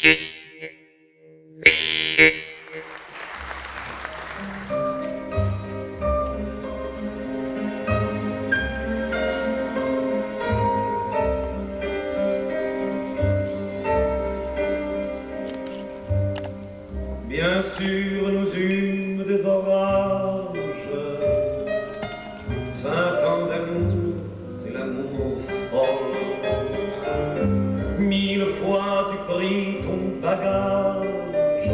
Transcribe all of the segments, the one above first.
Bien sûr, nous eûmes des orages, 20 ans d'amour, c'est l'amour folle. 1000 fois tu pris ton bagage,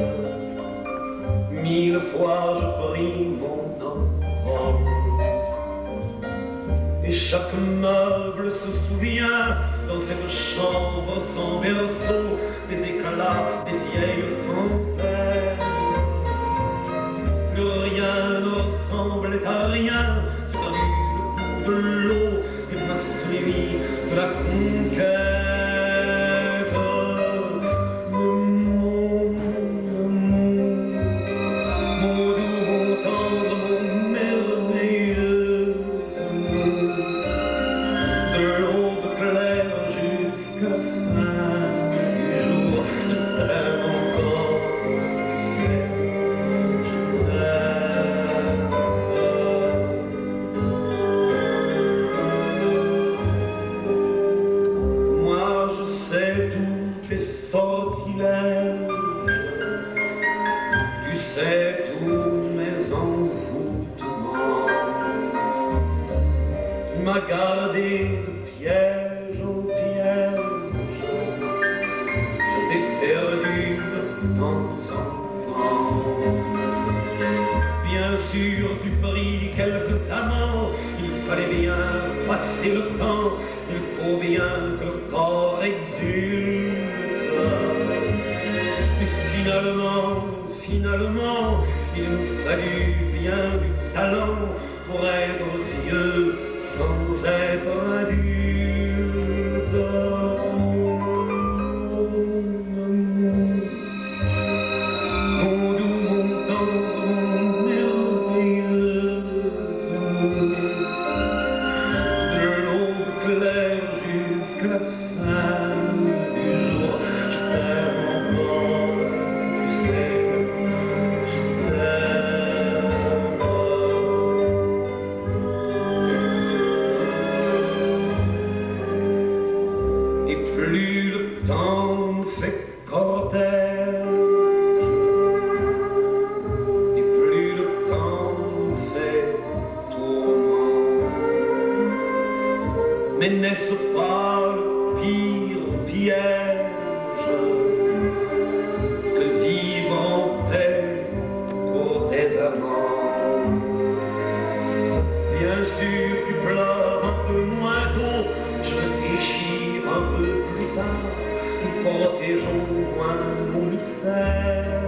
1000 fois je pris mon envol. Et chaque meuble se souvient dans cette chambre sans berceau des éclats des vieilles tempêtes. Plus rien ne ressemblait à rien, tu as vu le bout de l'eau et ma nuit de la conquête. Mon doux, mon tendre, mon merveilleux amour, de l'aube claire jusqu'à la fin du jour, je t'aime encore, tu sais, je t'aime. Moi je sais tous tes sortilèges, tu sais tous mes envoûtements. Tu m'as gardé de piège en piège, je t'ai perdu de temps en temps. Bien sûr, tu pris quelques amants, il fallait bien passer le temps, il faut bien que le corps exulte. Mais finalement, il nous fallut bien du talent pour être vieux sans être adulte. Mon doux, mon tendre, mon merveilleux amour, de l'aube claire jusqu'à la fin du jour, je t'aime encore, tu sais, je t'aime. Et plus le temps fait cortège, et plus le temps fait tourment. Mais n'est-ce pas le pire piège que vivre en paix pour des amants? Bien sûr, tu pleures un peu moins tôt, je me déchire un peu plus tard, nous protégeons moins nos mystères.